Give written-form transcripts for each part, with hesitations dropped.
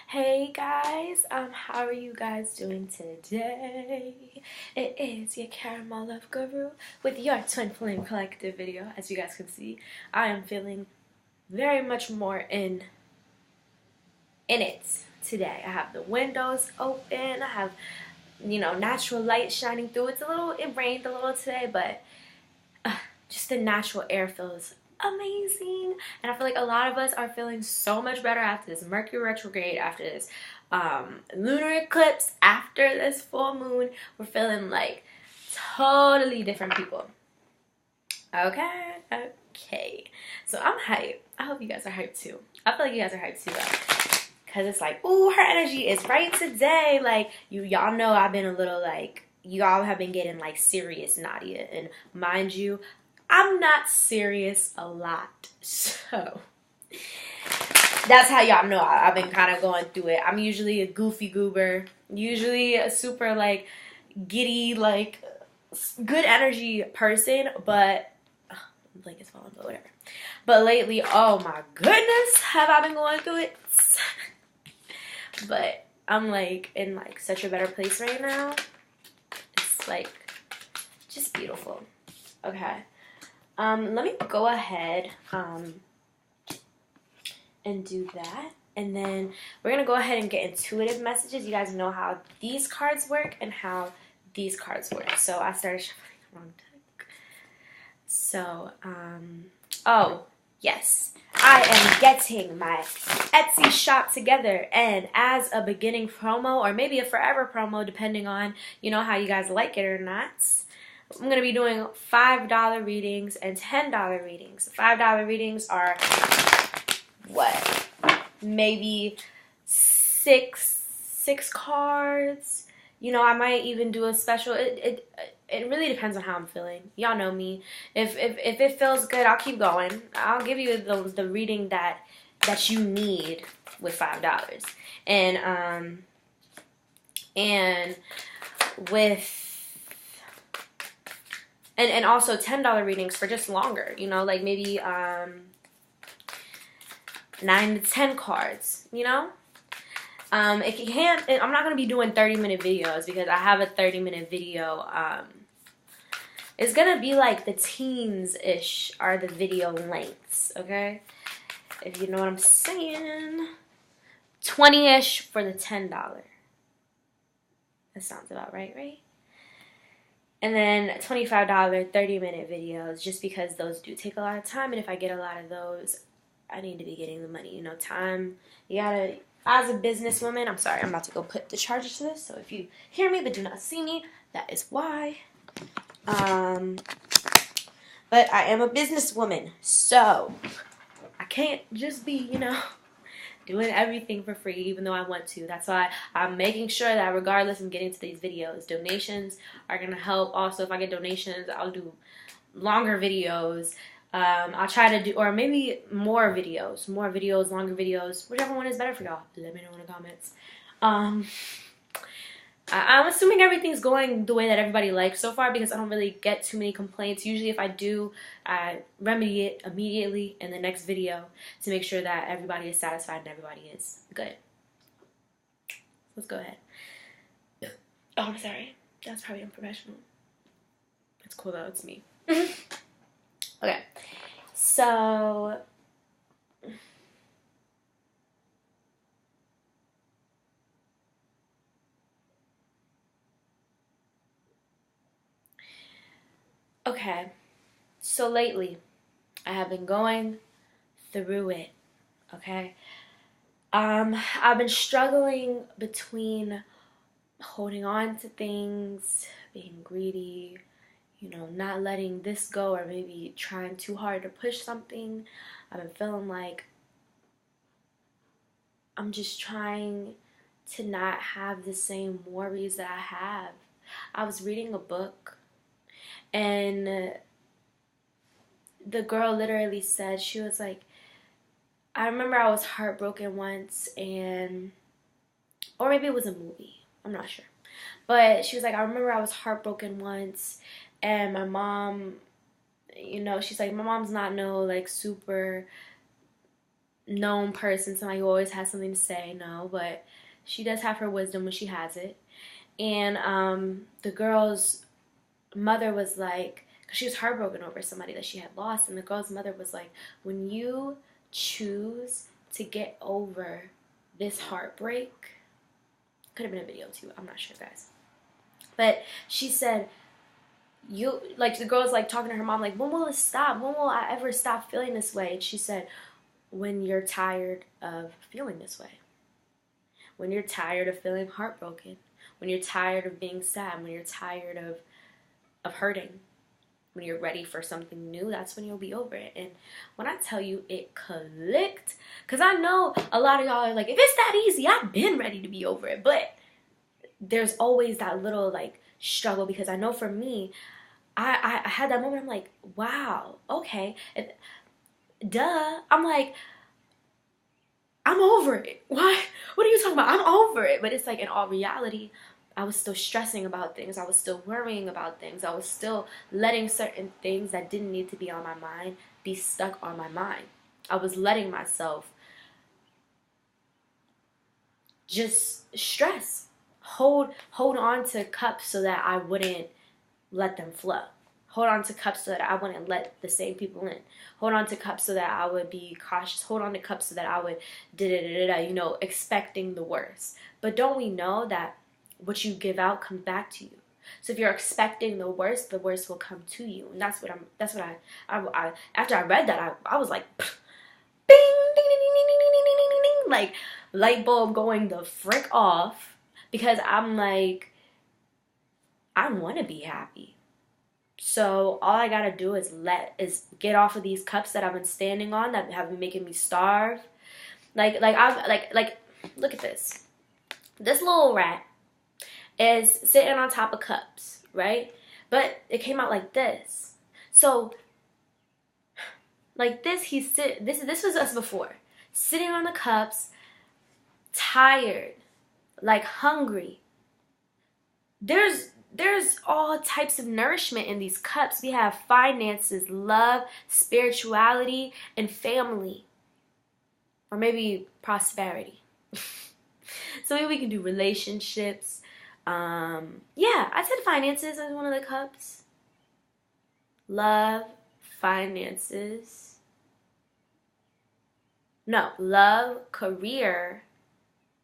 Hey guys, how are you guys doing today? It is your Caramel Love Guru with your Twin Flame Collective video. As you guys can see, I am feeling very much more in it today. I have the windows open, I have, natural light shining through. It rained a little today, but just the natural air feels amazing, and I feel like a lot of us are feeling so much better after this Mercury retrograde, after this lunar eclipse, after this full moon. We're feeling like totally different people. Okay, so I'm hyped. I hope you guys are hyped too. I feel like you guys are hyped too, though, because it's like, ooh, her energy is right today. Like, y'all know I've been a little like, y'all have been getting like serious Nadia, and mind you, I'm not serious a lot, so that's how y'all know I've been kind of going through it. I'm usually a goofy goober, usually a super like giddy, like good energy person, but the blanket's falling, but whatever. But lately, oh my goodness, have I been going through it? But I'm like in like such a better place right now. It's like just beautiful. Okay. Let me go ahead and do that. And then we're going to go ahead and get intuitive messages. You guys know how these cards work and how these cards work. So I started shuffling the wrong deck. So, oh, yes. I am getting my Etsy shop together. And as a beginning promo, or maybe a forever promo, depending on, how you guys like it or not, I'm going to be doing $5 readings and $10 readings. $5 readings are, what, maybe six cards. I might even do a special. It really depends on how I'm feeling. Y'all know me. If it feels good, I'll keep going. I'll give you the reading that you need with $5. And with... And also $10 readings for just longer, like maybe 9 to 10 cards, It can't, I'm not going to be doing 30-minute videos because I have a 30-minute video. It's going to be like the teens-ish are the video lengths, okay? If you know what I'm saying. 20-ish for the $10. That sounds about right, right? And then $25 30-minute videos, just because those do take a lot of time, and if I get a lot of those, I need to be getting the money. Time, you gotta, as a businesswoman, I'm sorry, I'm about to go put the charger to this, so if you hear me but do not see me, that is why. But I am a businesswoman, so I can't just be, doing everything for free, even though I want to. That's why I'm making sure that regardless, I'm getting to these videos. Donations are going to help. Also, if I get donations, I'll do longer videos. I'll try to do, or maybe more videos, longer videos, whichever one is better for y'all. Let me know in the comments. I'm assuming everything's going the way that everybody likes so far, because I don't really get too many complaints. Usually if I do, I remedy it immediately in the next video to make sure that everybody is satisfied and everybody is good. Let's go ahead. Oh, I'm sorry. That's probably unprofessional. It's cool though. It's me. Okay. So... okay, so lately, I have been going through it, okay? I've been struggling between holding on to things, being greedy, not letting this go, or maybe trying too hard to push something. I've been feeling like I'm just trying to not have the same worries that I have. I was reading a book, and the girl literally said, she was like, I remember I was heartbroken once, or maybe it was a movie, I'm not sure. But she was like, I remember I was heartbroken once, and my mom, she's like, my mom's not no, like, super known person, somebody who always has something to say, no, but she does have her wisdom when she has it. And the girl's mother was like, because she was heartbroken over somebody that she had lost, and the girl's mother was like, when you choose to get over this heartbreak, could have been a video too, I'm not sure, guys, but she said, you, like, the girl's like talking to her mom, like, when will it stop? When will I ever stop feeling this way? And she said, when you're tired of feeling this way, when you're tired of feeling heartbroken, when you're tired of being sad, when you're tired of hurting, when you're ready for something new, that's when you'll be over it. And when I tell you it clicked, because I know a lot of y'all are like, if it's that easy, I've been ready to be over it. But there's always that little like struggle, because I know for me, I had that moment, I'm like, wow, okay. Duh. I'm like, I'm over it. Why? What are you talking about? I'm over it. But it's like, in all reality, I was still stressing about things. I was still worrying about things. I was still letting certain things that didn't need to be on my mind be stuck on my mind. I was letting myself just stress. Hold on to cups so that I wouldn't let them flow. Hold on to cups so that I wouldn't let the same people in. Hold on to cups so that I would be cautious. Hold on to cups so that I would you know, expecting the worst. But don't we know that what you give out comes back to you? So if you're expecting the worst will come to you. And that's what I after I read that, I was like, bing, ding, ding, ding, ding, ding, ding, ding, ding, like light bulb going the frick off, because I'm like, I want to be happy. So all I gotta do is get off of these cups that I've been standing on that have been making me starve. Like look at this. This little rat is sitting on top of cups, right? But it came out like this. So like this, this was us before. Sitting on the cups, tired, like hungry. There's all types of nourishment in these cups. We have finances, love, spirituality, and family. Or maybe prosperity. So maybe we can do relationships. Yeah, I said finances as one of the cups. Love, finances. No, love, career,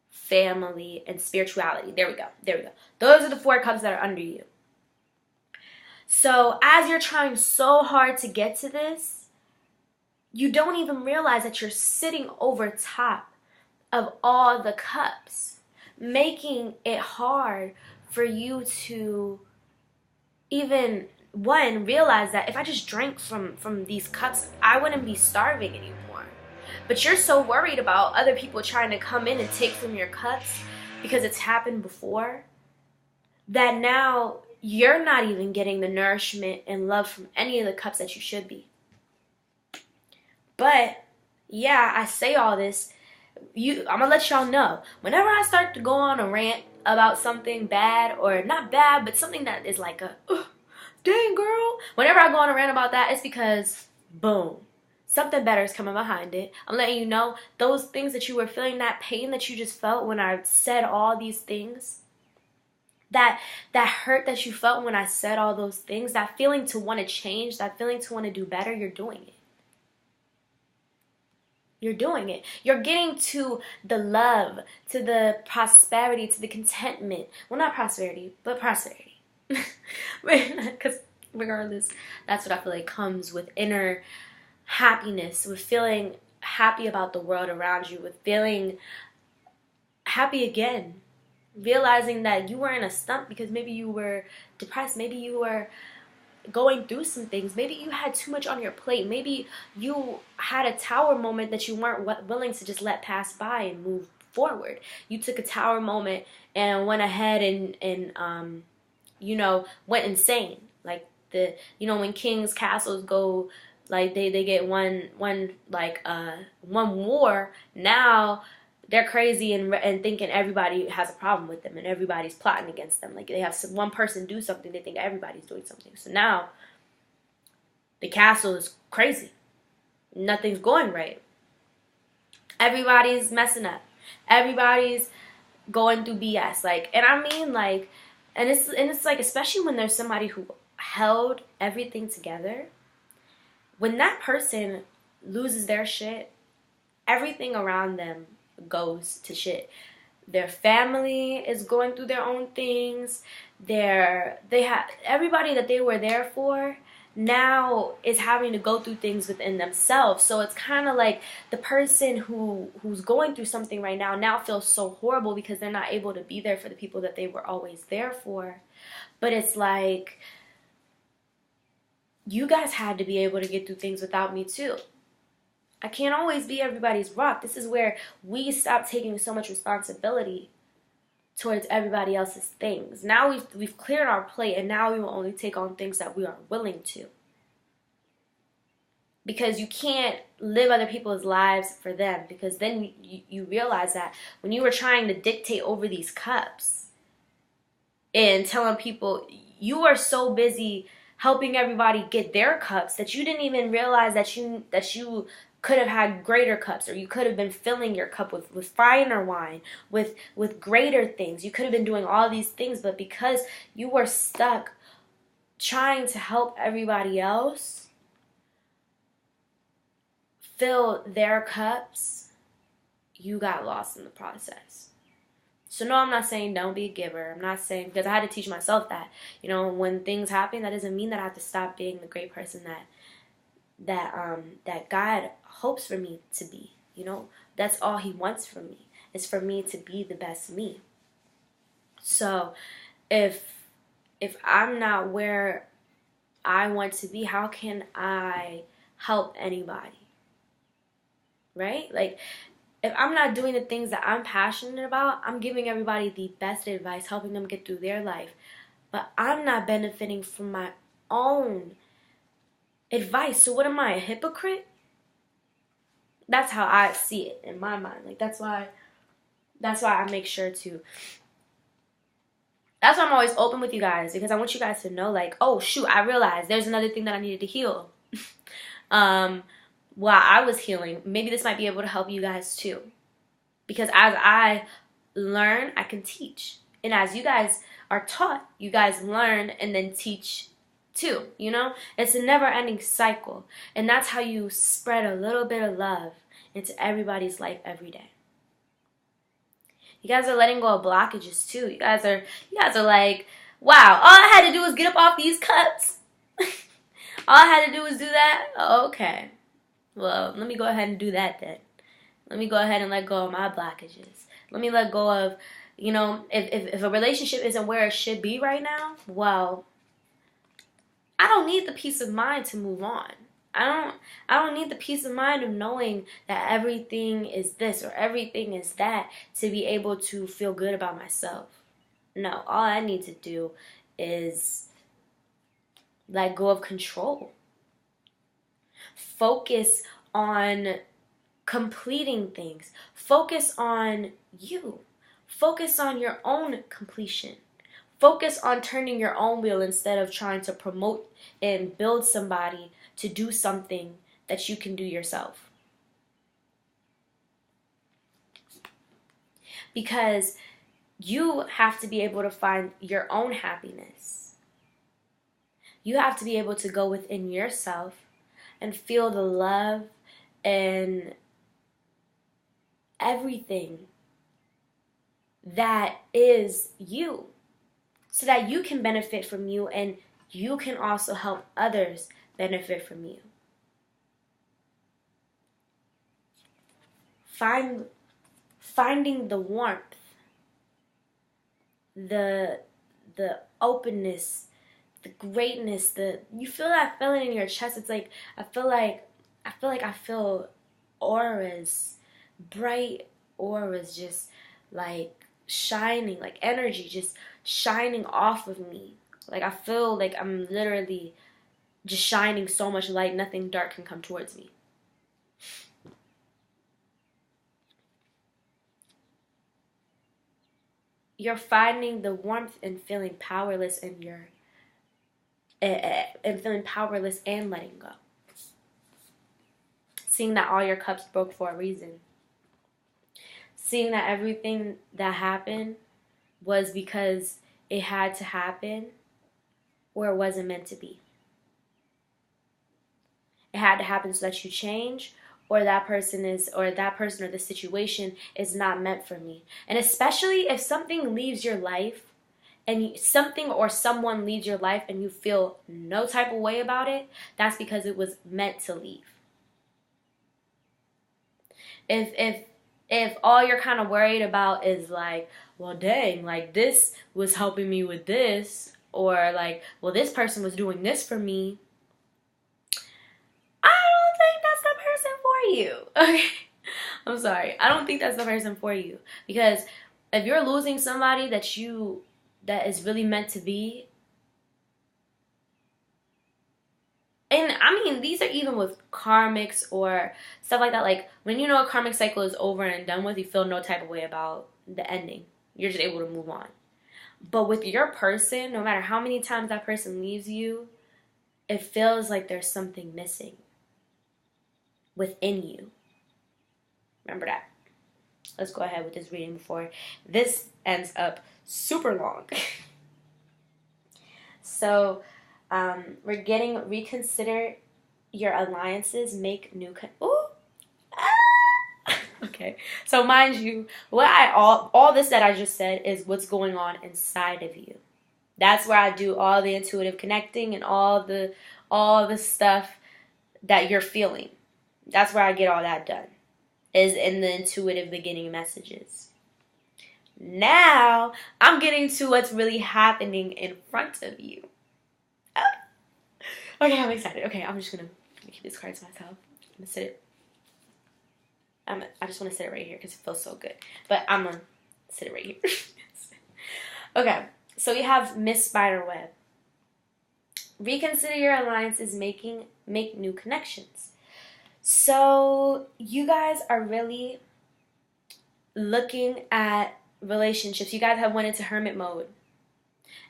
family, and spirituality. There we go. Those are the 4 cups that are under you. So as you're trying so hard to get to this, you don't even realize that you're sitting over top of all the cups, making it hard for you to even, one, realize that if I just drank from these cups, I wouldn't be starving anymore. But you're so worried about other people trying to come in and take from your cups because it's happened before, that now you're not even getting the nourishment and love from any of the cups that you should be. But yeah, I say all this. I'm gonna let y'all know, whenever I start to go on a rant about something bad, or not bad, but something that is like a, dang girl, whenever I go on a rant about that, it's because, boom, something better is coming behind it. I'm letting you know, those things that you were feeling, that pain that you just felt when I said all these things, that hurt that you felt when I said all those things, that feeling to want to change, that feeling to want to do better, you're doing it. You're doing it. You're getting to the love, to the prosperity, to the contentment. Well, not prosperity, but prosperity. Because regardless, that's what I feel like comes with inner happiness, with feeling happy about the world around you, with feeling happy again. Realizing that you were in a slump because maybe you were depressed, maybe you were going through some things, maybe you had too much on your plate, maybe you had a tower moment that you weren't willing to just let pass by and move forward. You took a tower moment and went ahead and you know, went insane. Like when kings' castles go, like they get one war, now they're crazy and thinking everybody has a problem with them and everybody's plotting against them. Like they have one person do something, they think everybody's doing something. So now the castle is crazy. Nothing's going right. Everybody's messing up. Everybody's going through BS. Like, and I mean, like, and it's like, especially when there's somebody who held everything together, when that person loses their shit, everything around them goes to shit. Their family is going through their own things. They have everybody that they were there for now is having to go through things within themselves. So it's kind of like the person who's going through something right now feels so horrible because they're not able to be there for the people that they were always there for. But it's like, you guys had to be able to get through things without me too. I can't always be everybody's rock. This is where we stop taking so much responsibility towards everybody else's things. Now we've cleared our plate, and now we will only take on things that we are willing to. Because you can't live other people's lives for them, because then you realize that when you were trying to dictate over these cups and telling people, you were so busy helping everybody get their cups that you didn't even realize that you could have had greater cups, or you could have been filling your cup with finer wine, with greater things. You could have been doing all these things, but because you were stuck trying to help everybody else fill their cups, you got lost in the process. So no, I'm not saying don't be a giver. I'm not saying, because I had to teach myself that, you know, when things happen, that doesn't mean that I have to stop being the great person that God hopes for me to be. You know, that's all He wants from me, is for me to be the best me. So if I'm not where I want to be, how can I help anybody? Right? Like, if I'm not doing the things that I'm passionate about, I'm giving everybody the best advice, helping them get through their life, but I'm not benefiting from my own advice. So what am I, a hypocrite? That's how I see it in my mind. Like, that's why I make sure to, that's why I'm always open with you guys, because I want you guys to know, like, oh shoot, I realized there's another thing that I needed to heal. While I was healing, maybe this might be able to help you guys too. Because as I learn, I can teach. And as you guys are taught, you guys learn and then teach too, you know? It's a never-ending cycle. And that's how you spread a little bit of love into everybody's life every day. You guys are letting go of blockages too. You guys are like, wow, all I had to do was get up off these cups. All I had to do was do that? Okay. Well, let me go ahead and do that then. Let me go ahead and let go of my blockages. Let me let go of, you know, if a relationship isn't where it should be right now, well, I don't need the peace of mind to move on. I don't need the peace of mind of knowing that everything is this or everything is that to be able to feel good about myself. No, all I need to do is let go of control. Focus on completing things. Focus on you. Focus on your own completion. Focus on turning your own wheel instead of trying to promote and build somebody to do something that you can do yourself. Because you have to be able to find your own happiness. You have to be able to go within yourself and feel the love and everything that is you, so that you can benefit from you and you can also help others benefit from you. Finding the warmth, the openness, the greatness, you feel that feeling in your chest. It's like I feel auras, bright auras, just like shining, like energy just shining off of me. Like I feel like I'm literally just shining so much light, nothing dark can come towards me. You're finding the warmth and feeling powerless in your and feeling powerless and letting go. Seeing that all your cups broke for a reason. seeing that everything that happened was because it had to happen or it wasn't meant to be. It had to happen so that you change, or that person or the situation is not meant for me. And especially if something leaves your life and something or someone leaves your life and you feel no type of way about it, that's because it was meant to leave. If all you're kind of worried about is like, well, dang, like this was helping me with this, or like, well, this person was doing this for me, I don't think that's the person for you. Okay, I'm sorry, I don't think that's the person for you, because if you're losing somebody that is really meant to be. And I mean, these are even with karmics or stuff like that. Like, when you know a karmic cycle is over and done with, you feel no type of way about the ending. You're just able to move on. But with your person, no matter how many times that person leaves you, it feels like there's something missing within you. Remember that. Let's go ahead with this reading before this ends up super long. So, we're getting reconsider your alliances, make new. Okay. So mind you, all this that I just said is what's going on inside of you. That's where I do all the intuitive connecting and all the stuff that you're feeling. That's where I get all that done. Is in the intuitive beginning messages. Now I'm getting to what's really happening in front of you. Okay, I'm excited. Okay, I'm just gonna keep these cards to myself. I'm gonna sit it. I just want to sit it right here because it feels so good. But I'm gonna sit it right here. Okay, so we have Miss Spiderweb. Reconsider your alliances, make new connections. So you guys are really looking at relationships. You guys have went into hermit mode.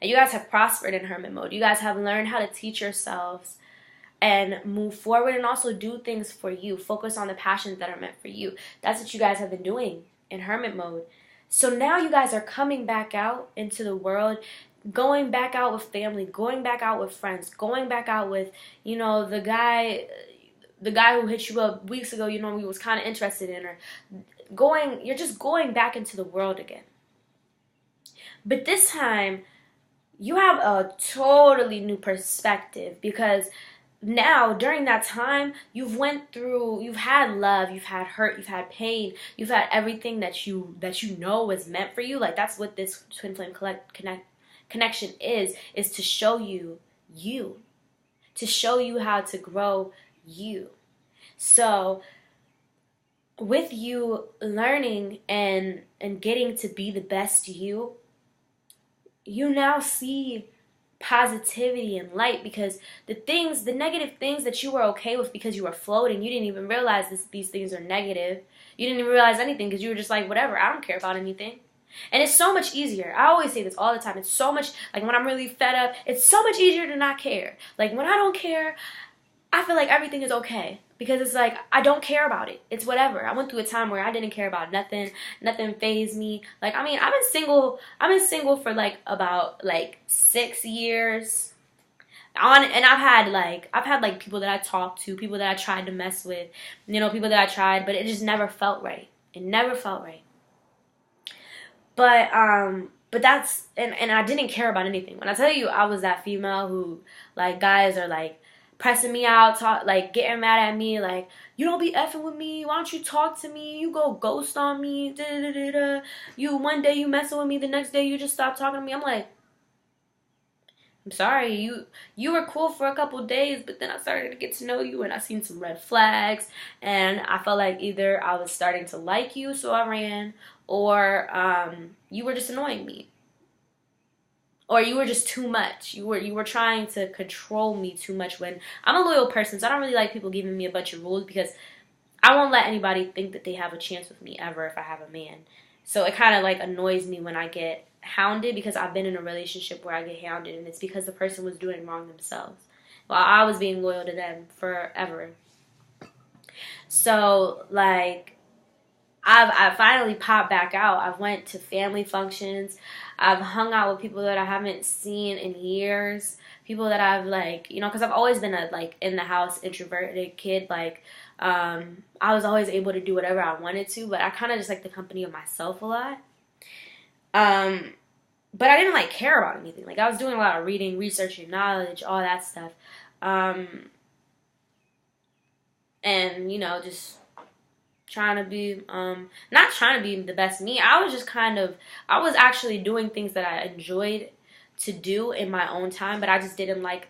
And you guys have prospered in hermit mode. You guys have learned how to teach yourselves and move forward and also do things for you. Focus on the passions that are meant for you. That's what you guys have been doing in hermit mode. So now you guys are coming back out into the world, going back out with family, going back out with friends, going back out with, you know, the guy who hit you up weeks ago, you know, we was kind of interested in, or you're just going back into the world again. But this time, you have a totally new perspective, because now during that time you've had love, you've had hurt, you've had pain, you've had everything that you know was meant for you. Like, that's what this twin flame connection is to show you to show you how to grow you. So with you learning and getting to be the best you now see positivity and light, because the negative things that you were okay with because you were floating, you didn't even realize these things are negative. You didn't even realize anything because you were just like, whatever, I don't care about anything. And it's so much easier. I always say this all the time. It's so much, like, when I'm really fed up, it's so much easier to not care. Like, when I don't care, I feel like everything is okay. Because it's like, I don't care about it. It's whatever. I went through a time where I didn't care about nothing. Nothing fazed me. Like, I mean, I've been single for like about 6 years. And I've had people that I talked to, people that I tried to mess with, you know, people that I tried, but it just never felt right. It never felt right. But that's, and I didn't care about anything. When I tell you I was that female who, like, guys are like pressing me out, getting mad at me, like, you don't be effing with me, why don't you talk to me, you go ghost on me, da-da-da-da-da. You, one day you messing with me, the next day you just stop talking to me. I'm like, I'm sorry, you were cool for a couple days, but then I started to get to know you and I seen some red flags, and I felt like either I was starting to like you, so I ran, or you were just annoying me. Or you were just too much. You were trying to control me too much, when I'm a loyal person, so I don't really like people giving me a bunch of rules, because I won't let anybody think that they have a chance with me ever if I have a man. So it kind of like annoys me when I get hounded, because I've been in a relationship where I get hounded and it's because the person was doing wrong themselves while I was being loyal to them forever. So, like, I finally popped back out. I've went to family functions. I've hung out with people that I haven't seen in years. People that I've like, you know, because I've always been a like in the house introverted kid. Like, I was always able to do whatever I wanted to, but I kind of just like the company of myself a lot. But I didn't like care about anything. Like I was doing a lot of reading, researching, knowledge, all that stuff. And you know, just trying to be not trying to be the best me. I was just I was actually doing things that I enjoyed to do in my own time, but I didn't like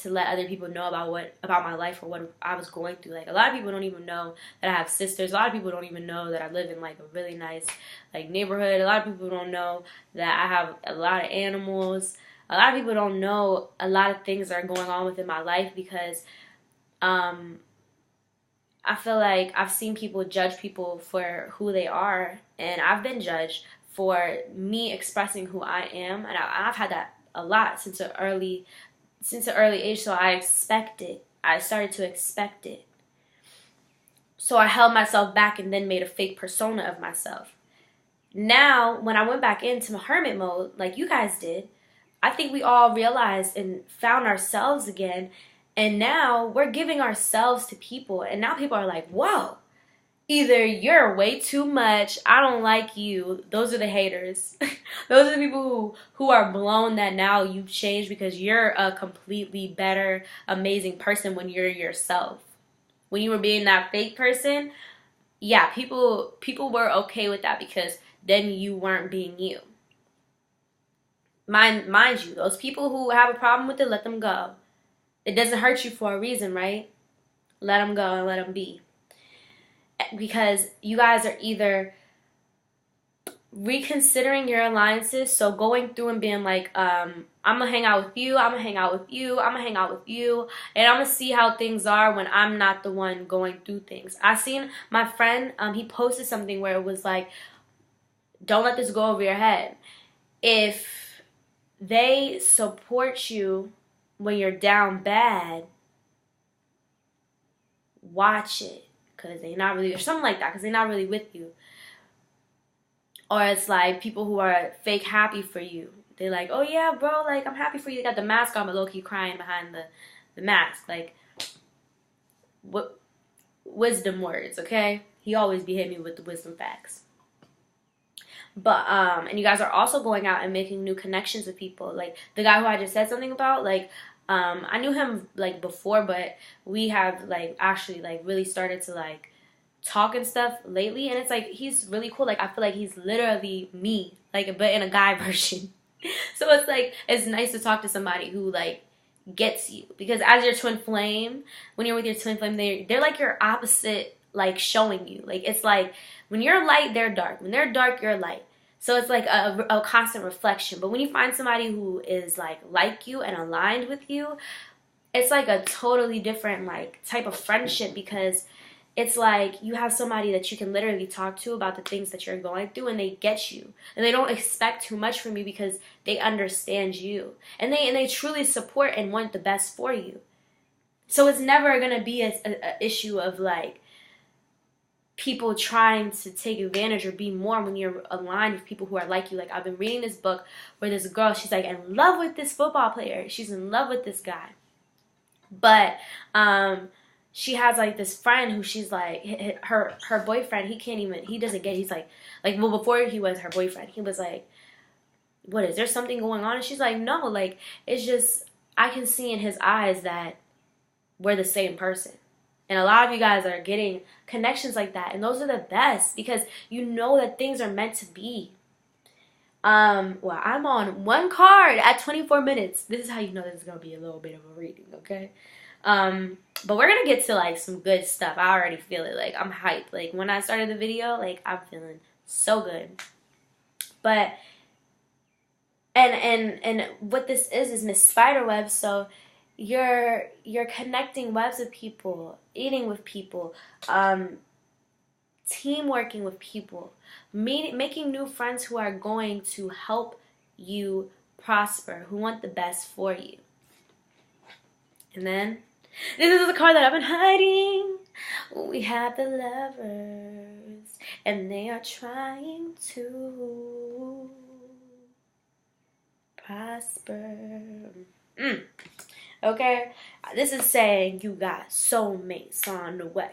to let other people know about my life or what I was going through. Like a lot of people don't even know that I have sisters. A lot of people don't even know that I live in like a really nice like neighborhood. A lot of people don't know that I have a lot of animals. A lot of people don't know a lot of things that are going on within my life because I feel like I've seen people judge people for who they are, and I've been judged for me expressing who I am, and I've had that a lot since an early age. So I started to expect it. So I held myself back and then made a fake persona of myself. Now, when I went back into hermit mode, like you guys did, I think we all realized and found ourselves again. And now we're giving ourselves to people. And now people are like, whoa, either you're way too much, I don't like you. Those are the haters. Those are the people who are blown that now you've changed because you're a completely better, amazing person when you're yourself. When you were being that fake person, yeah, people were okay with that because then you weren't being you. Mind you, those people who have a problem with it, let them go. It doesn't hurt you for a reason, right? Let them go and let them be. Because you guys are either reconsidering your alliances, so going through and being like, I'm going to hang out with you, I'm going to hang out with you, I'm going to hang out with you, and I'm going to see how things are when I'm not the one going through things. I seen my friend, he posted something where it was like, don't let this go over your head. If they support you when you're down bad, watch it, because they're not really, or something like that, because they're not really with you. Or it's like people who are fake happy for you. They're like, oh yeah, bro, like I'm happy for you. They got the mask on, but low-key crying behind the mask. Like, what wisdom words, okay? He always be hitting me with the wisdom facts. But and you guys are also going out and making new connections with people. Like the guy who I just said something about, like I knew him like before, but we have like actually like really started to like talk and stuff lately, and it's like he's really cool. Like I feel like he's literally me, like but in a guy version. So it's like it's nice to talk to somebody who like gets you, because as your twin flame, when you're with your twin flame, they're like your opposite, like showing you. Like it's like when you're light, they're dark. When they're dark, you're light. So it's like a constant reflection. But when you find somebody who is like you and aligned with you, it's like a totally different like type of friendship, because it's like you have somebody that you can literally talk to about the things that you're going through, and they get you. And they don't expect too much from you because they understand you. And they truly support and want the best for you. So it's never going to be an issue of like people trying to take advantage or be more when you're aligned with people who are like you. Like I've been reading this book where this girl, she's like in love with this football player. She's in love with this guy. But she has like this friend who she's like, her boyfriend, he doesn't get, he's like, well, before he was her boyfriend, he was like, what, is there something going on? And she's like, no, like, it's just, I can see in his eyes that we're the same person. And a lot of you guys are getting connections like that. And those are the best, because you know that things are meant to be. Well, I'm on one card at 24 minutes. This is how you know this is going to be a little bit of a reading, okay? But we're going to get to, like, some good stuff. I already feel it. Like, I'm hyped. Like, when I started the video, like, I'm feeling so good. But, and what this is Miss Spiderweb, so you're connecting webs with people, eating with people, teamworking with people, making new friends who are going to help you prosper, who want the best for you. And then, this is the card that I've been hiding. We have the lovers, and they are trying to prosper. Okay? This is saying you got soulmates on the way.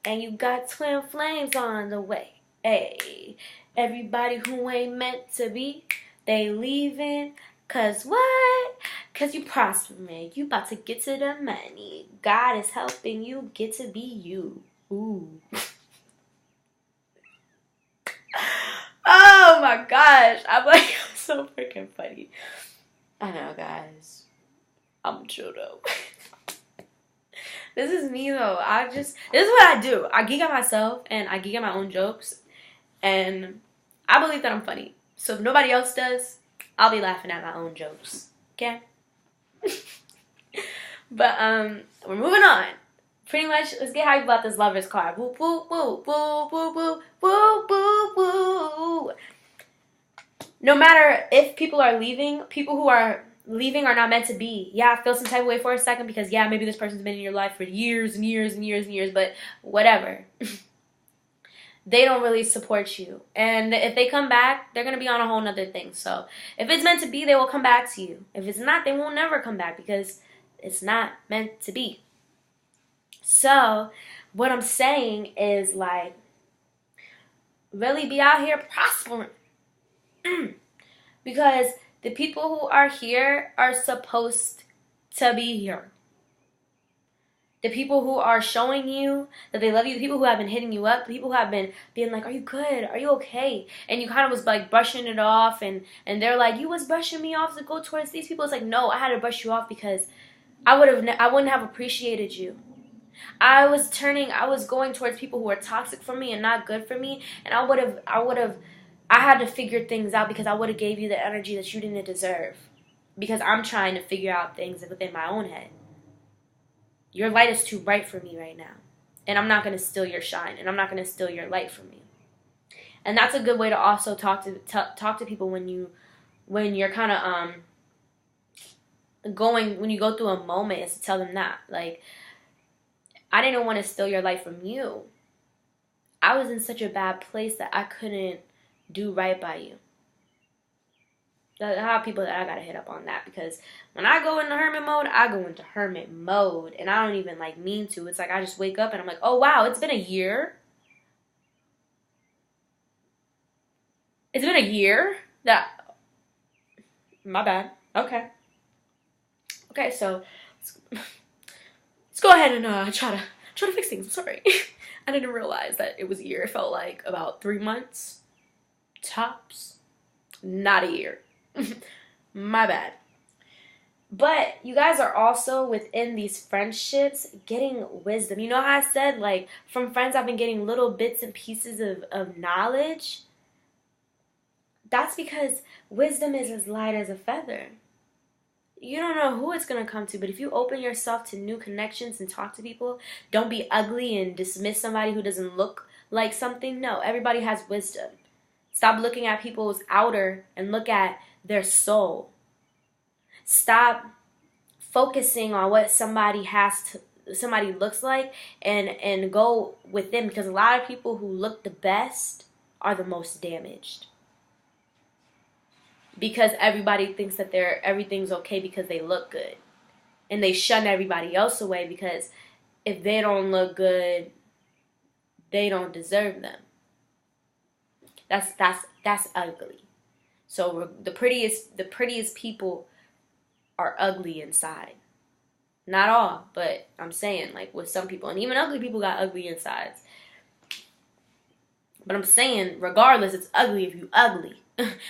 And you got twin flames on the way. Hey, everybody who ain't meant to be, they leaving. Cause what? Cause you prospering. You about to get to the money. God is helping you get to be you. Ooh. Oh my gosh. I'm like, I'm so freaking funny. I know, guys. I'm chill though. This is me though. This is what I do. I geek at myself and I geek at my own jokes. And I believe that I'm funny. So if nobody else does, I'll be laughing at my own jokes. Okay? But we're moving on. Pretty much, let's get hype about this lover's card. Woo, woo, woo, woo, woo, woo, woo, woo, woo. No matter if people are leaving, people who are leaving are not meant to be. Yeah, I feel some type of way for a second because, yeah, maybe this person's been in your life for years and years and years and years, but whatever. They don't really support you. And if they come back, they're going to be on a whole nother thing. So if it's meant to be, they will come back to you. If it's not, they won't never come back because it's not meant to be. So what I'm saying is, like, really be out here prospering. Because the people who are here are supposed to be here. The people who are showing you that they love you, the people who have been hitting you up, the people who have been being like, are you good? Are you okay? And you kind of was like brushing it off and they're like, you was brushing me off to go towards these people. It's like, no, I had to brush you off because I wouldn't have appreciated you. I was going towards people who were toxic for me and not good for me, and I had to figure things out because I would have gave you the energy that you didn't deserve. Because I'm trying to figure out things within my own head. Your light is too bright for me right now. And I'm not going to steal your shine. And I'm not going to steal your light from you. And that's a good way to also talk to people when you're kind of when you go through a moment, is to tell them that. Like, I didn't want to steal your light from you. I was in such a bad place that I couldn't do right by you. I have people that I gotta hit up on that, because when I go into hermit mode, I go into hermit mode, and I don't even like mean to. It's like I just wake up and I'm like, oh wow, it's been a year. It's been a year that. My bad. Okay, so let's go ahead and try to fix things. I'm sorry. I didn't realize that it was a year. It felt like about 3 months tops. Not a year. My bad. But you guys are also within these friendships getting wisdom. You know how I said, like, from friends I've been getting little bits and pieces of knowledge? That's because wisdom is as light as a feather. You don't know who it's going to come to, but if you open yourself to new connections and talk to people, don't be ugly and dismiss somebody who doesn't look like something. No, everybody has wisdom. Stop looking at people's outer and look at their soul. Stop focusing on what somebody looks like and go with them, because a lot of people who look the best are the most damaged. Because everybody thinks that everything's okay because they look good. And they shun everybody else away because if they don't look good, they don't deserve them. That's ugly. So the prettiest people are ugly inside. Not all, but I'm saying, like, with some people, and even ugly people got ugly insides. But I'm saying, regardless, it's ugly if you ugly.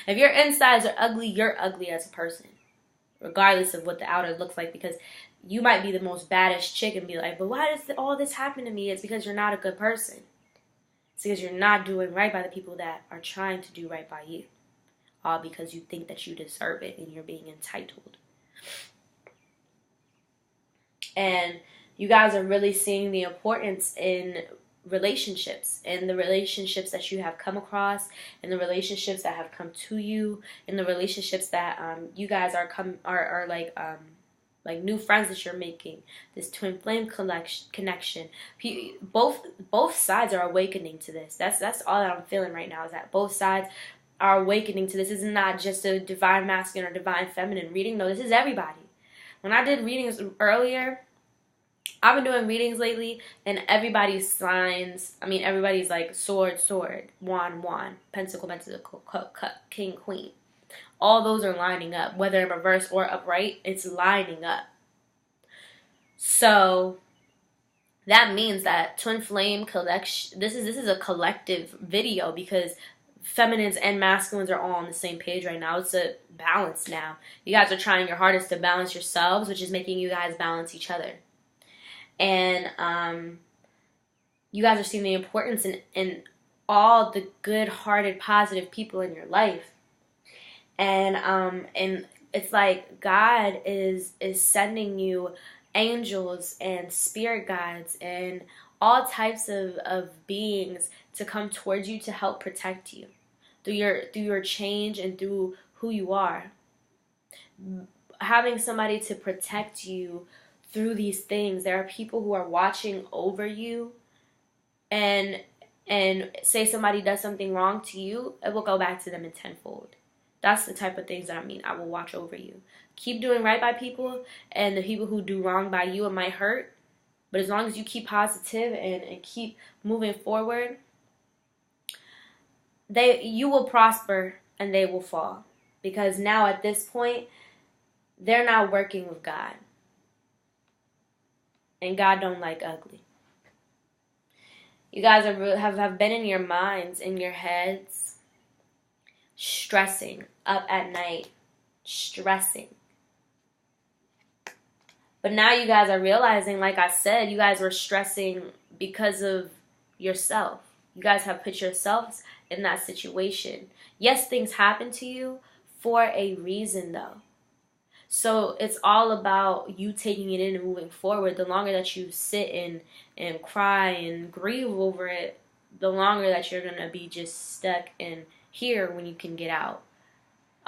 If your insides are ugly, you're ugly as a person. Regardless of what the outer looks like, because you might be the most baddest chick and be like, but why does all this happen to me? It's because you're not a good person. It's because you're not doing right by the people that are trying to do right by you. All because you think that you deserve it and you're being entitled. And you guys are really seeing the importance in relationships, and the relationships that you have come across, and the relationships that have come to you, and the relationships that you guys are like new friends that you're making, this twin flame connection. Both sides are awakening to this. That's all that I'm feeling right now, is that both sides are awakening to this. This is not just a divine masculine or divine feminine reading. No, this is everybody. When I did readings earlier, I've been doing readings lately, and everybody's signs, I mean, everybody's like sword, sword, wand, wand, pentacle, pentacle, cup, king, queen. All those are lining up. Whether in reverse or upright, it's lining up. So that means that twin flame collection, this is a collective video, because feminines and masculines are all on the same page right now. It's a balance now. You guys are trying your hardest to balance yourselves, which is making you guys balance each other. And you guys are seeing the importance in all the good-hearted, positive people in your life. And it's like God is sending you angels and spirit guides and all types of beings to come towards you to help protect you through your change and through who you are. Having somebody to protect you through these things. There are people who are watching over you, and say somebody does something wrong to you, it will go back to them in tenfold. That's the type of things that I mean. I will watch over you. Keep doing right by people, and the people who do wrong by you, it might hurt, but as long as you keep positive and keep moving forward, you will prosper and they will fall. Because now at this point, they're not working with God. And God don't like ugly. You guys have been in your minds, in your heads, stressing, up at night, stressing. But now you guys are realizing, like I said, you guys were stressing because of yourself. You guys have put yourselves in that situation. Yes, things happen to you for a reason, though. So it's all about you taking it in and moving forward. The longer that you sit and cry and grieve over it, the longer that you're going to be just stuck in here when you can get out.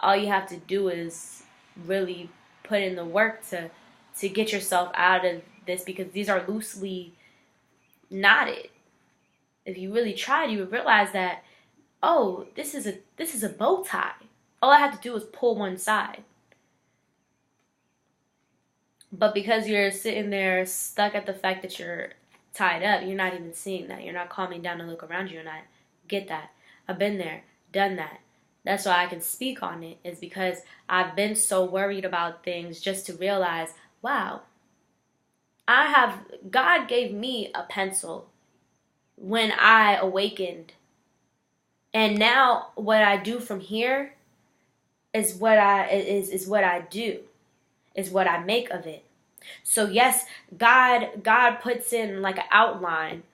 All you have to do is really put in the work to get yourself out of this, because these are loosely knotted. If you really tried, you would realize that, oh, this is a bow tie. All I have to do is pull one side. But because you're sitting there stuck at the fact that you're tied up, you're not even seeing that. You're not calming down and look around you and I get that. I've been there, done that. That's why I can speak on it, is because I've been so worried about things just to realize, wow, God gave me a pencil when I awakened. And now what I do from here is what I do. Is what I make of it. So yes, God puts in like an outline.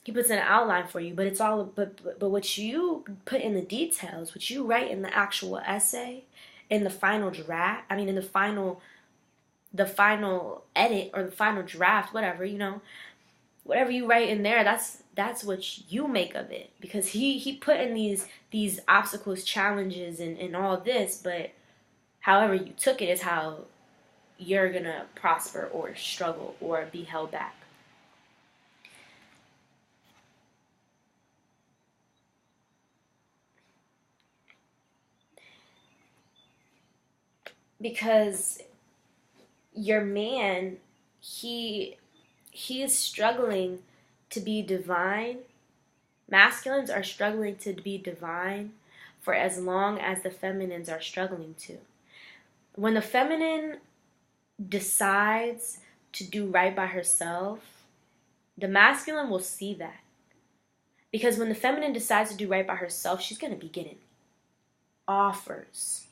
He puts in an outline for you, but it's all but what you put in the details, what you write in the actual essay, in the final draft, I mean in the final edit or the final draft, whatever, whatever you write in there, that's what you make of it. Because he put in these obstacles, challenges and all this, but however you took it is how you're going to prosper or struggle or be held back. Because your man, he is struggling to be divine. Masculines are struggling to be divine for as long as the feminines are struggling to. When the feminine decides to do right by herself, the masculine will see that. Because when the feminine decides to do right by herself, she's going to be getting offers.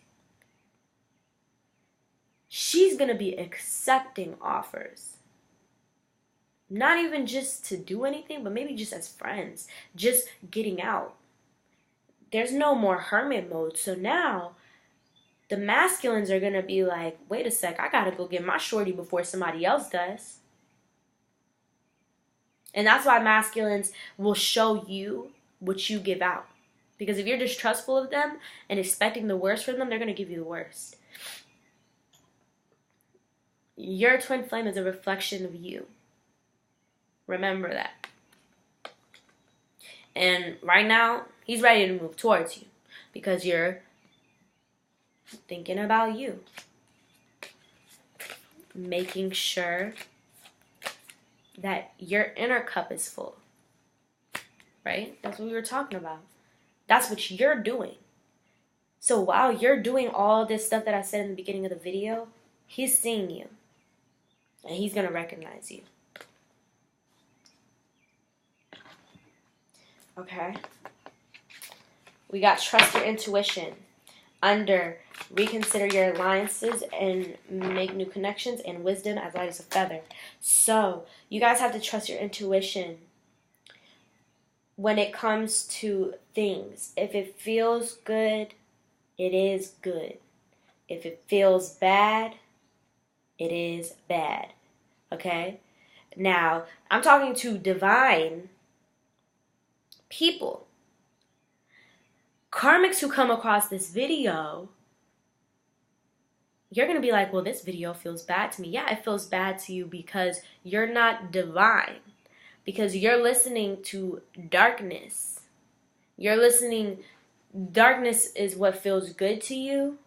She's going to be accepting offers. Not even just to do anything, but maybe just as friends. Just getting out. There's no more hermit mode. So now the masculines are going to be like, wait a sec, I got to go get my shorty before somebody else does. And that's why masculines will show you what you give out. Because if you're distrustful of them and expecting the worst from them, they're going to give you the worst. Your twin flame is a reflection of you. Remember that. And right now, he's ready to move towards you because you're thinking about you. Making sure that your inner cup is full. Right? That's what we were talking about. That's what you're doing. So while you're doing all this stuff that I said in the beginning of the video, he's seeing you. And he's going to recognize you. Okay? We got trust your intuition. Under reconsider your alliances and make new connections, and wisdom as light as a feather. So you guys have to trust your intuition when it comes to things. If it feels good, it is good. If it feels bad, it is bad. Okay? Now, I'm talking to divine people. Karmics who come across this video, you're going to be like, well, this video feels bad to me. Yeah, it feels bad to you because you're not divine. Because you're listening to darkness. Darkness is what feels good to you.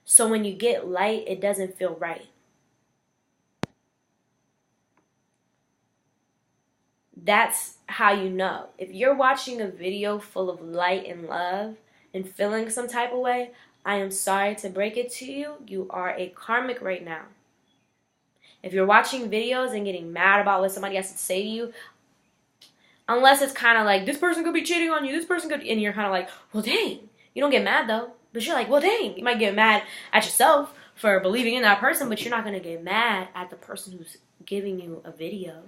So when you get light, it doesn't feel right. That's how you know. If you're watching a video full of light and love and feeling some type of way, I am sorry to break it to you. You are a karmic right now. If you're watching videos and getting mad about what somebody has to say to you, unless it's kind of like, this person could be cheating on you, this person could, and you're kind of like, well, dang. You don't get mad, though. But you're like, well, dang. You might get mad at yourself for believing in that person, but you're not going to get mad at the person who's giving you a video.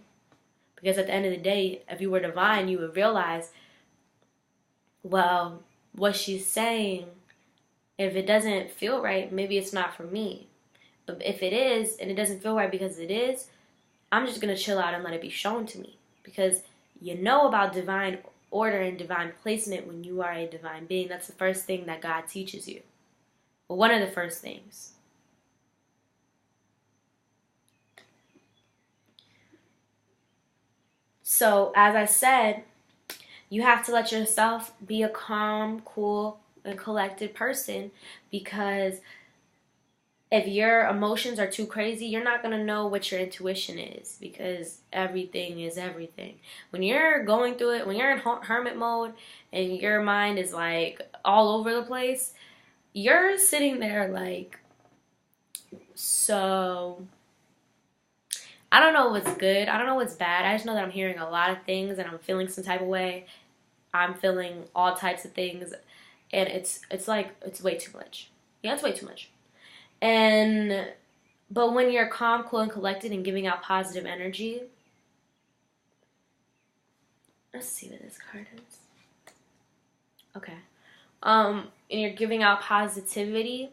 Because at the end of the day, if you were divine, you would realize, well, what she's saying, if it doesn't feel right, maybe it's not for me. But if it is, and it doesn't feel right because it is, I'm just going to chill out and let it be shown to me. Because you know about divine order and divine placement when you are a divine being. That's the first thing that God teaches you. Well, one of the first things. So, as I said, you have to let yourself be a calm, cool, and collected person, because if your emotions are too crazy, you're not going to know what your intuition is, because everything is everything. When you're going through it, when you're in hermit mode and your mind is like all over the place, you're sitting there like, so I don't know what's good. I don't know what's bad. I just know that I'm hearing a lot of things and I'm feeling some type of way. I'm feeling all types of things, and it's like, it's way too much. Yeah, it's way too much. But when you're calm, cool, and collected and giving out positive energy, let's see what this card is. Okay. And you're giving out positivity.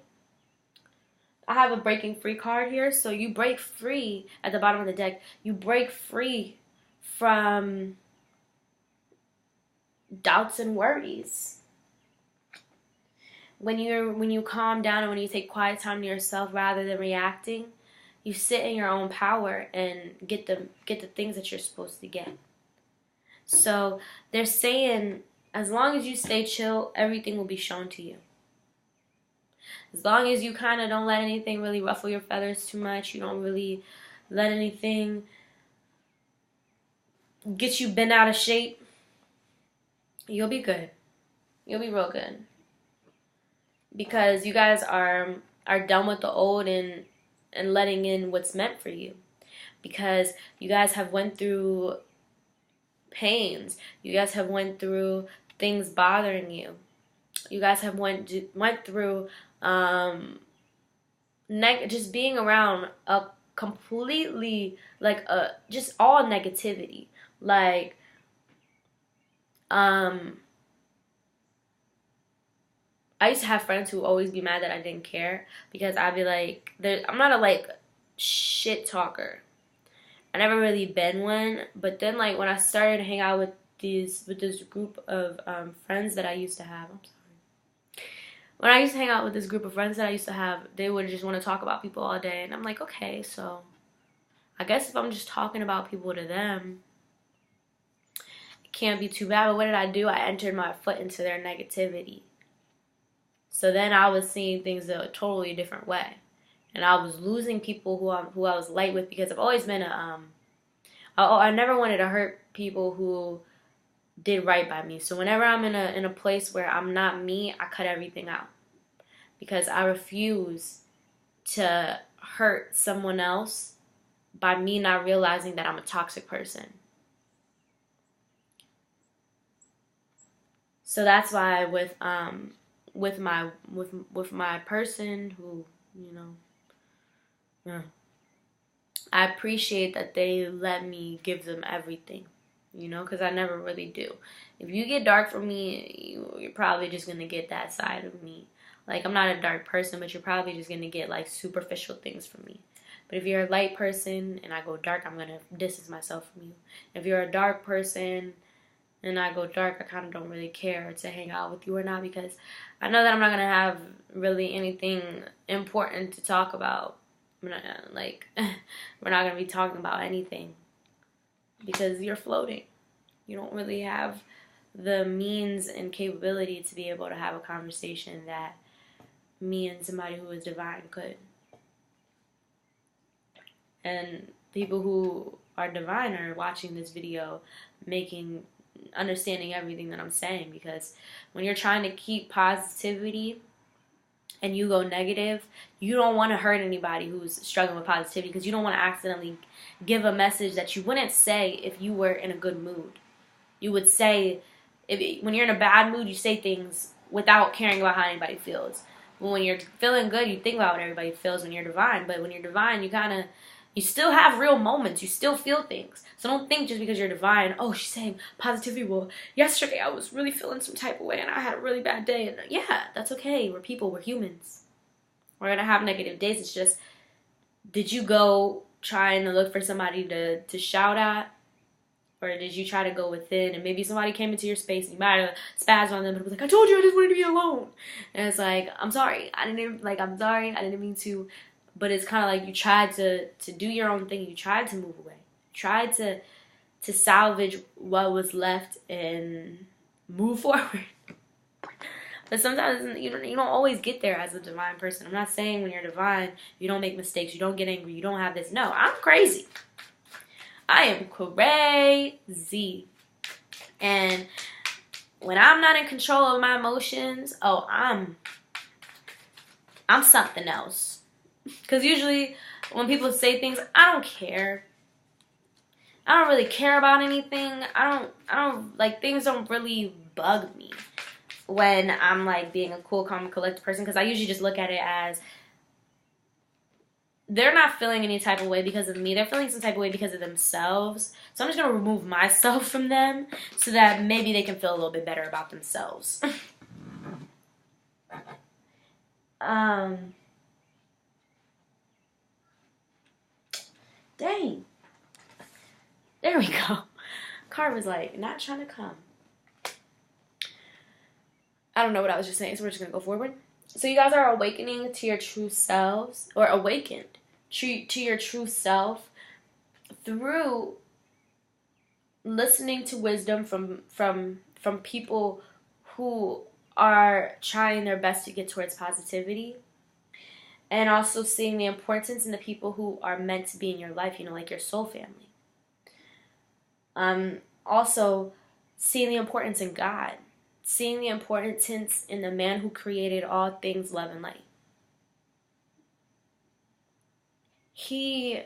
I have a breaking free card here. So you break free at the bottom of the deck. You break free from doubts and worries. When you calm down and when you take quiet time to yourself rather than reacting, you sit in your own power and get the things that you're supposed to get. So they're saying, as long as you stay chill, everything will be shown to you. As long as you kind of don't let anything really ruffle your feathers too much, you don't really let anything get you bent out of shape, you'll be good. You'll be real good. Because you guys are done with the old and letting in what's meant for you. Because you guys have went through pains. You guys have went through things bothering you. You guys have went through just being around a completely, like, just all negativity. Like, I used to have friends who would always be mad that I didn't care, because I'd be like, I'm not a, like, shit talker. I never really been one, but then, like, when I started to hang out with this group of friends that I used to have, when I used to hang out with this group of friends that I used to have, they would just want to talk about people all day. And I'm like, okay, so I guess if I'm just talking about people to them, it can't be too bad. But what did I do? I entered my foot into their negativity. So then I was seeing things a totally different way. And I was losing people who I was light with, because I've always been I never wanted to hurt people who did right by me. So whenever I'm in a place where I'm not me, I cut everything out, because I refuse to hurt someone else by me not realizing that I'm a toxic person. So that's why with my person who, I appreciate that they let me give them everything, because I never really do. If you get dark from me, you're probably just going to get that side of me. Like, I'm not a dark person, but you're probably just going to get, like, superficial things from me. But if you're a light person and I go dark, I'm going to distance myself from you. If you're a dark person and I go dark, I kind of don't really care to hang out with you or not, because I know that I'm not going to have really anything important to talk about. We're not going to be talking about anything, because you're floating. You don't really have the means and capability to be able to have a conversation that me and somebody who is divine could. And people who are divine are watching this video, understanding everything that I'm saying, because when you're trying to keep positivity and you go negative, you don't want to hurt anybody who's struggling with positivity, because you don't want to accidentally give a message that you wouldn't say if you were in a good mood. You would say, when you're in a bad mood, you say things without caring about how anybody feels. When you're feeling good, you think about what everybody feels when you're divine. But when you're divine, you still have real moments. You still feel things. So don't think just because you're divine, oh, she's saying positivity. Well, yesterday I was really feeling some type of way and I had a really bad day. And yeah, that's okay. We're people. We're humans. We're going to have negative days. It's just, did you go trying to look for somebody to shout at? Or did you try to go within, and maybe somebody came into your space and you might have spazzed on them, but it was like, I told you I just wanted to be alone. And it's like, I'm sorry. I didn't mean to. But it's kind of like you tried to do your own thing. You tried to move away. You tried to salvage what was left and move forward. But sometimes you don't always get there as a divine person. I'm not saying when you're divine, you don't make mistakes, you don't get angry, you don't have this. No, I'm crazy. I am crazy. And when I'm not in control of my emotions, I'm something else. Because usually when people say things, I don't care. I don't really care about anything. I don't things don't really bug me when I'm like being a cool, calm, collected person, because I usually just look at it as they're not feeling any type of way because of me. They're feeling some type of way because of themselves. So I'm just going to remove myself from them so that maybe they can feel a little bit better about themselves. Dang. There we go. Car was like, not trying to come. I don't know what I was just saying, so we're just going to go forward. So you guys are awakening to your true selves, or awakened to your true self through listening to wisdom from people who are trying their best to get towards positivity, and also seeing the importance in the people who are meant to be in your life, like your soul family. Also seeing the importance in God, seeing the importance in the man who created all things, love and light. He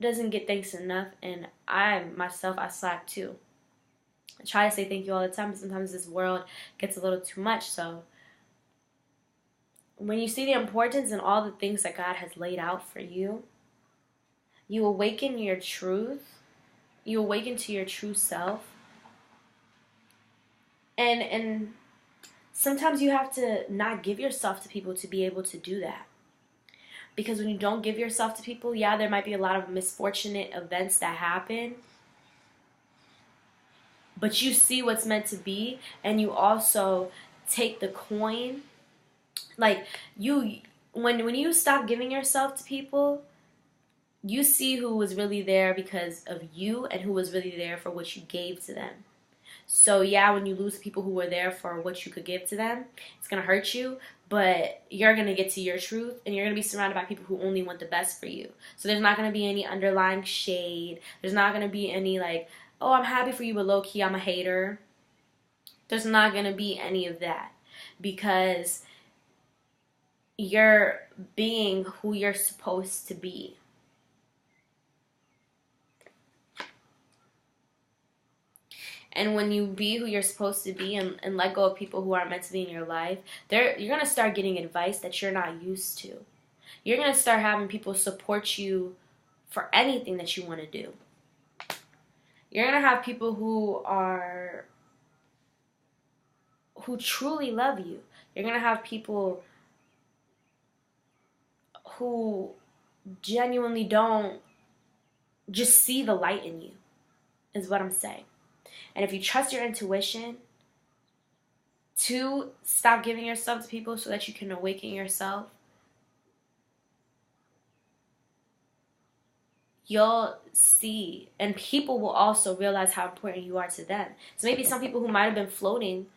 doesn't get thanks enough, and I slack too. I try to say thank you all the time, but sometimes this world gets a little too much. So when you see the importance in all the things that God has laid out for you, you awaken your truth. You awaken to your true self. And sometimes you have to not give yourself to people to be able to do that. Because when you don't give yourself to people, yeah, there might be a lot of misfortunate events that happen. But you see what's meant to be, and you also take the coin. Like, when you stop giving yourself to people, you see who was really there because of you and who was really there for what you gave to them. So yeah, when you lose people who were there for what you could give to them, it's going to hurt you, but you're going to get to your truth, and you're going to be surrounded by people who only want the best for you. So there's not going to be any underlying shade. There's not going to be any like, oh, I'm happy for you, but low-key I'm a hater. There's not going to be any of that, because you're being who you're supposed to be. And when you be who you're supposed to be and let go of people who aren't meant to be in your life, you're going to start getting advice that you're not used to. You're going to start having people support you for anything that you want to do. You're going to have people who truly love you. You're going to have people who genuinely don't just see the light in you, is what I'm saying. And if you trust your intuition to stop giving yourself to people so that you can awaken yourself, you'll see, and people will also realize how important you are to them. So maybe some people who might have been floating,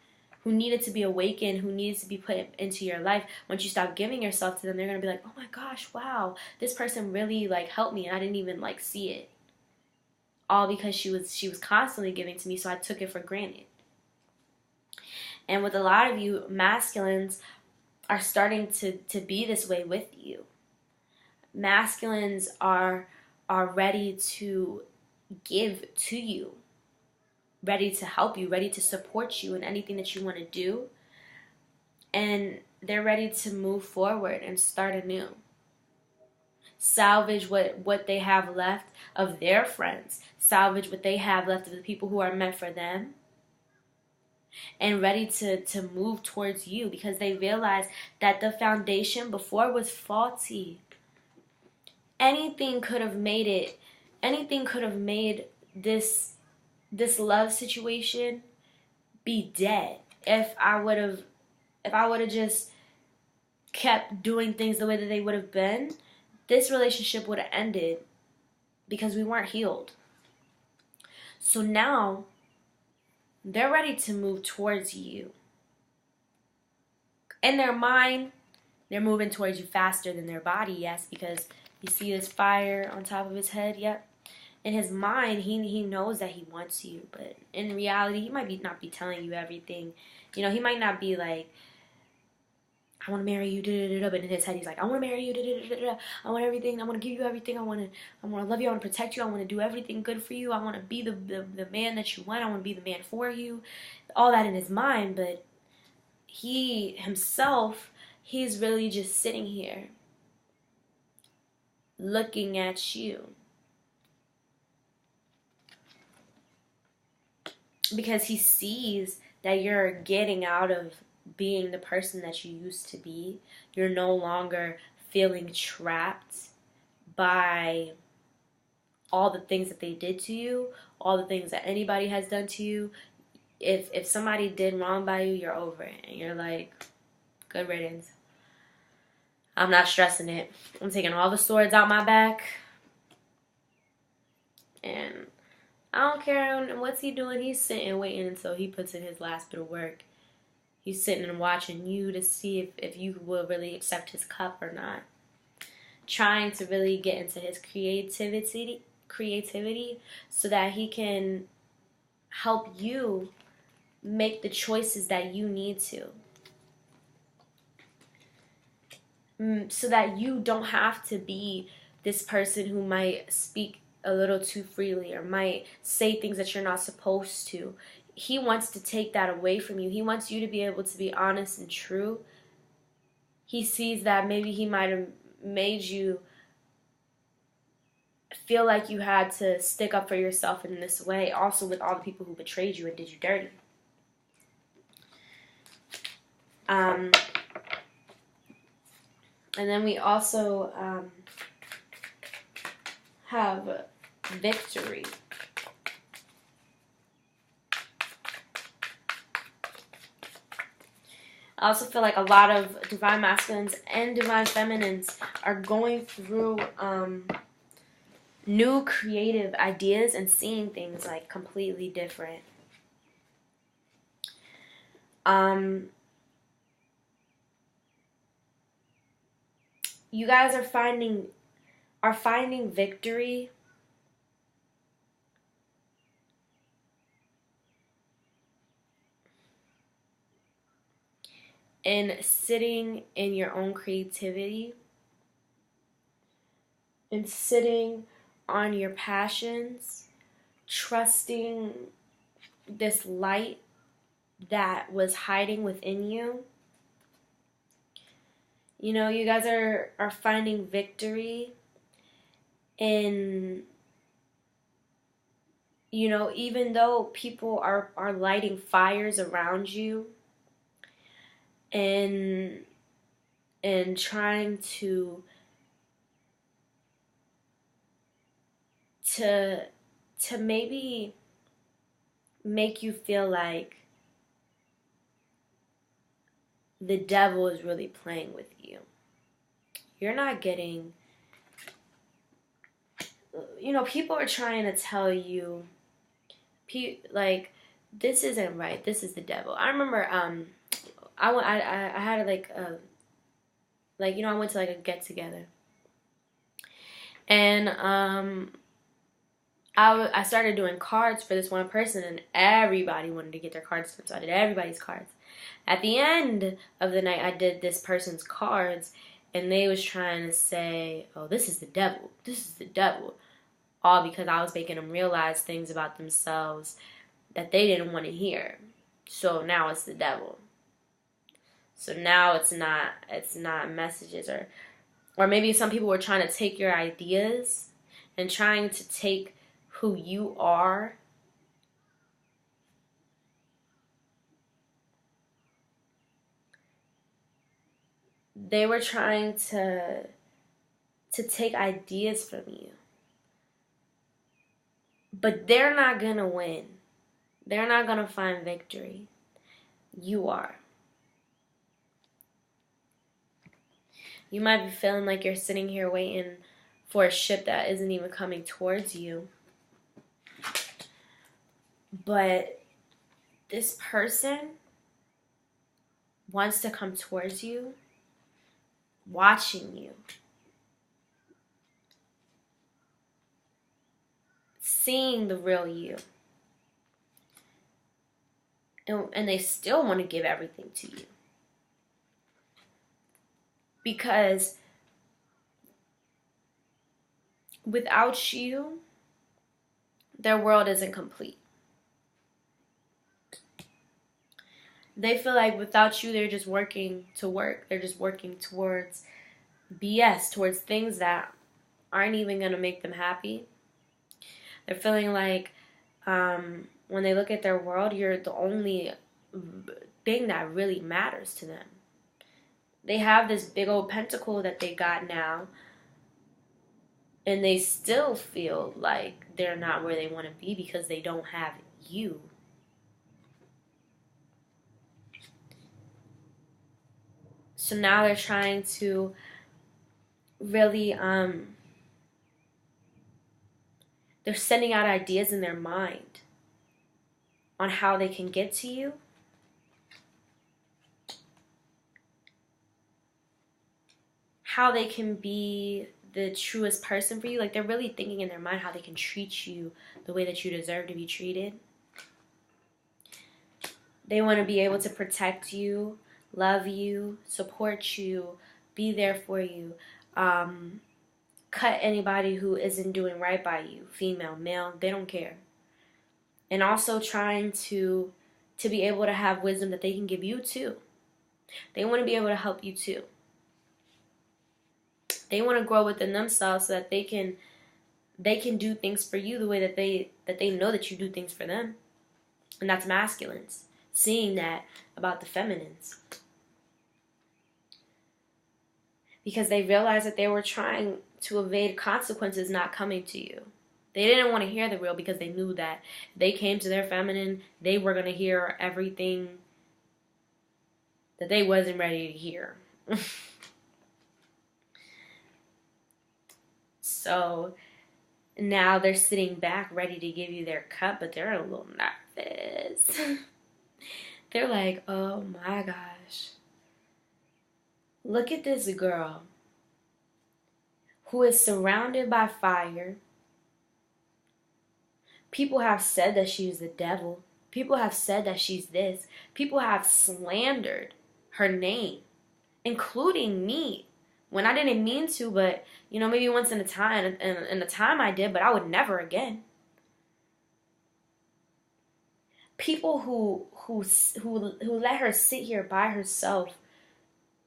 who needed to be awakened, who needed to be put into your life, once you stop giving yourself to them, they're going to be like, oh my gosh, wow, this person really like helped me and I didn't even like see it. All because she was constantly giving to me, so I took it for granted. And with a lot of you, masculines are starting to be this way with you. Masculines are ready to give to you, ready to help you, ready to support you in anything that you want to do. And they're ready to move forward and start anew. Salvage what they have left of their friends. Salvage what they have left of the people who are meant for them. And ready to move towards you, because they realize that the foundation before was faulty. Anything could have made this love situation be dead if I would have just kept doing things the way that they would have been. This relationship would have ended because we weren't healed. So now they're ready to move towards you. In their mind, they're moving towards you faster than their body, yes, because you see this fire on top of his head, yep. In his mind, he knows that he wants you, but in reality, he might not be telling you everything. You know, he might not be like, I want to marry you, but in his head he's like, I want to marry you, I want everything, I want to give you everything, I want to love you, I want to protect you, I want to do everything good for you, I want to be the man that you want, I want to be the man for you, all that in his mind. But he himself, he's really just sitting here looking at you, because he sees that you're getting out of being the person that you used to be. You're no longer feeling trapped by all the things that they did to you, all the things that anybody has done to you. If somebody did wrong by you, you're over it. And you're like, good riddance. I'm not stressing it. I'm taking all the swords out my back. And I don't care what's he doing. He's sitting waiting until he puts in his last bit of work. He's sitting and watching you to see if you will really accept his cup or not. Trying to really get into his creativity so that he can help you make the choices that you need to. So that you don't have to be this person who might speak a little too freely or might say things that you're not supposed to. He wants to take that away from you. He wants you to be able to be honest and true. He sees that maybe he might have made you feel like you had to stick up for yourself in this way, also with all the people who betrayed you and did you dirty. And then we also have victory. I also feel like a lot of divine masculines and divine feminines are going through new creative ideas and seeing things like completely different. You guys are finding victory in sitting in your own creativity and sitting on your passions, trusting this light that was hiding within you. You know, you guys are finding victory in, you know, even though people are lighting fires around you and trying to maybe make you feel like the devil is really playing with you. You're not getting, you know, people are trying to tell you, like, this isn't right, this is the devil. I remember, I had like, you know, I went to like a get together, and I started doing cards for this one person, and everybody wanted to get their cards done, so I did everybody's cards. At the end of the night, I did this person's cards, and they was trying to say, oh, this is the devil, this is the devil, all because I was making them realize things about themselves that they didn't want to hear. So now it's the devil. So now it's not messages, or maybe some people were trying to take your ideas and trying to take who you are they were trying to take ideas from you. But they're not going to win. They're not going to find victory. You are. You might be feeling like you're sitting here waiting for a ship that isn't even coming towards you. But this person wants to come towards you, watching you, seeing the real you. And they still want to give everything to you. Because without you, their world isn't complete. They feel like without you, they're just working to work. They're just working towards BS, towards things that aren't even going to make them happy. They're feeling like when they look at their world, you're the only thing that really matters to them. They have this big old pentacle that they got now, and they still feel like they're not where they want to be because they don't have you. So now they're trying to really, they're sending out ideas in their mind on how they can get to you. How they can be the truest person for you. Like, they're really thinking in their mind how they can treat you the way that you deserve to be treated. They want to be able to protect you, love you, support you, be there for you, cut anybody who isn't doing right by you, female, male, they don't care. And also trying to be able to have wisdom that they can give you too. They want to be able to help you too. They want to grow within themselves so that they can do things for you the way that they know that you do things for them. And that's masculines. Seeing that about the feminines. Because they realized that they were trying to evade consequences not coming to you. They didn't want to hear the real because they knew that if they came to their feminine, they were going to hear everything that they wasn't ready to hear. So now they're sitting back ready to give you their cup, but they're a little nervous. They're like, oh my gosh. Look at this girl who is surrounded by fire. People have said that she's the devil. People have said that she's this. People have slandered her name, including me, when I didn't mean to, but, you know, maybe once in a time I did, but I would never again. People who let her sit here by herself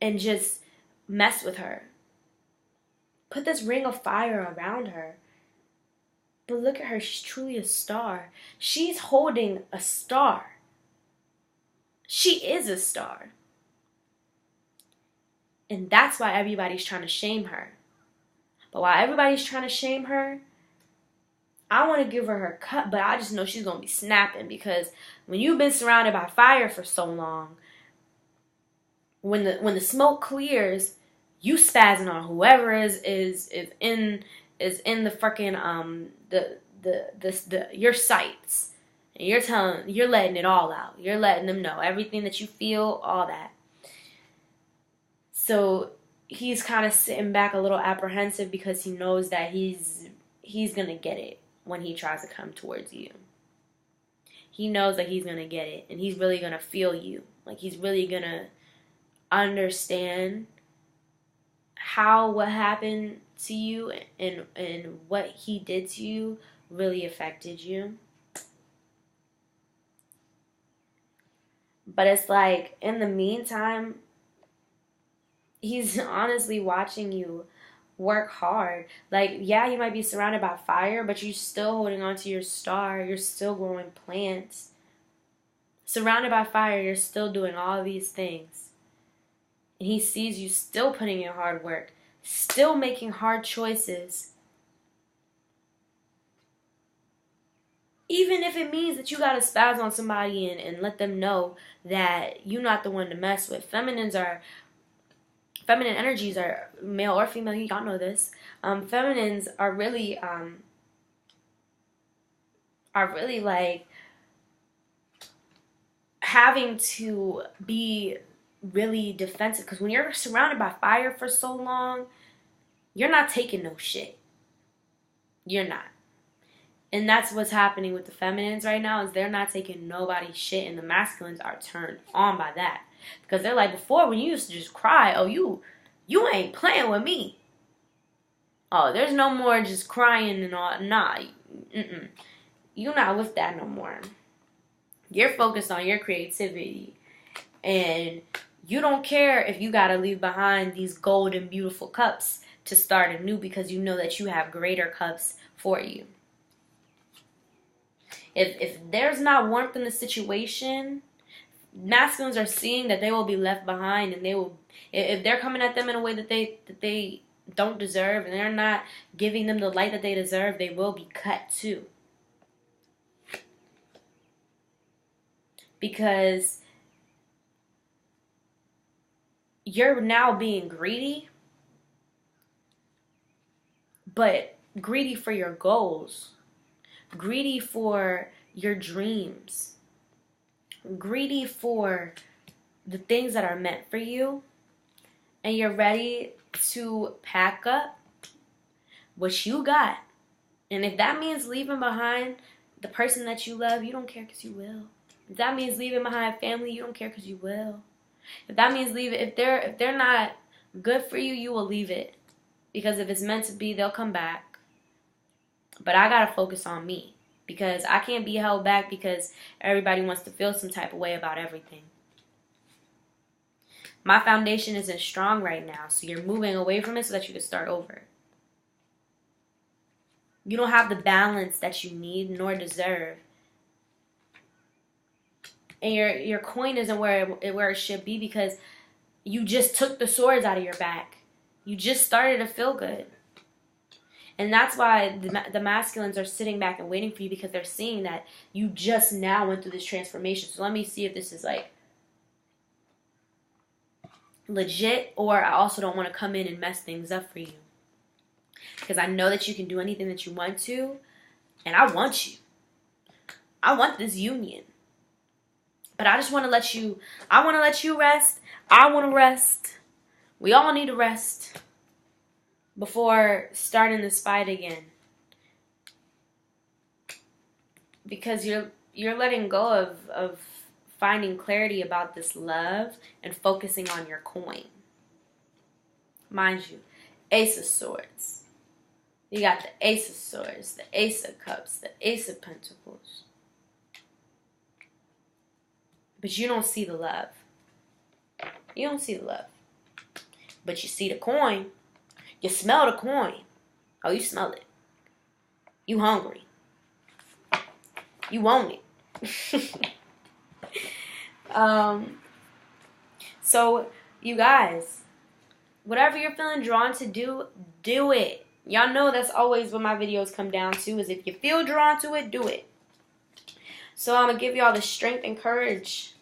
and just mess with her. Put this ring of fire around her. But look at her, she's truly a star. She's holding a star. She is a star. And that's why everybody's trying to shame her. But while everybody's trying to shame her, I want to give her her cup, but I just know she's going to be snapping, because when you've been surrounded by fire for so long, when the smoke clears, you spazzing on whoever is in the freaking your sights. And you're letting it all out. You're letting them know everything that you feel, all that. So he's kind of sitting back a little apprehensive, because he knows that he's going to get it when he tries to come towards you. He knows that he's going to get it, and he's really going to feel you. Like, he's really going to understand how what happened to you and what he did to you really affected you. But it's like, in the meantime, he's honestly watching you work hard. Like, yeah, you might be surrounded by fire, but you're still holding on to your star. You're still growing plants. Surrounded by fire, you're still doing all these things. And he sees you still putting in hard work, still making hard choices. Even if it means that you gotta spaz on somebody and let them know that you're not the one to mess with. Feminine energies are male or female. Y'all know this. Feminines are really like having to be really defensive, because when you're surrounded by fire for so long, you're not taking no shit. You're not. And that's what's happening with the feminines right now, is they're not taking nobody's shit, and the masculines are turned on by that. Because they're like, before, when you used to just cry, oh, you ain't playing with me. Oh, there's no more just crying and all. Nah, you're not with that no more. You're focused on your creativity. And you don't care if you got to leave behind these golden, beautiful cups to start anew, because you know that you have greater cups for you. If there's not warmth in the situation, masculines are seeing that they will be left behind, and they will, if they're coming at them in a way that they don't deserve, and they're not giving them the light that they deserve, they will be cut too. Because you're now being greedy, but greedy for your goals, greedy for your dreams, greedy for the things that are meant for you, and you're ready to pack up what you got. And if that means leaving behind the person that you love, you don't care, because you will. If that means leaving behind family, you don't care, because you will. If that means leaving, if they're not good for you, you will leave it. Because if it's meant to be, they'll come back. But I gotta focus on me, because I can't be held back because everybody wants to feel some type of way about everything. My foundation isn't strong right now, so you're moving away from it so that you can start over. You don't have the balance that you need nor deserve. And your coin isn't where it should be, because you just took the swords out of your back. You just started to feel good. And that's why the masculines are sitting back and waiting for you, because they're seeing that you just now went through this transformation. So let me see if this is like legit, or I also don't want to come in and mess things up for you. Because I know that you can do anything that you want to, and I want you. I want this union. But I just want to let you, I want to let you rest. I want to rest. We all need to rest before starting this fight again. Because you're letting go of finding clarity about this love and focusing on your coin. Mind you, Ace of Swords. You got the Ace of Swords, the Ace of Cups, the Ace of Pentacles. But you don't see the love. You don't see the love. But you see the coin. You smell the coin. Oh, you smell it. You hungry. You want it. So, you guys, whatever you're feeling drawn to do, do it. Y'all know that's always what my videos come down to, is if you feel drawn to it, do it. So I'm going to give y'all the strength and courage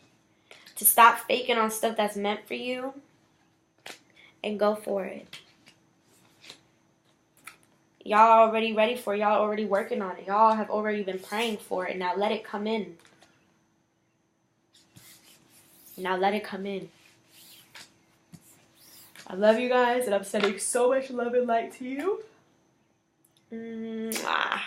to stop faking on stuff that's meant for you and go for it. Y'all already ready for it. Y'all already working on it. Y'all have already been praying for it. Now let it come in. Now let it come in. I love you guys, and I'm sending so much love and light to you. Mwah.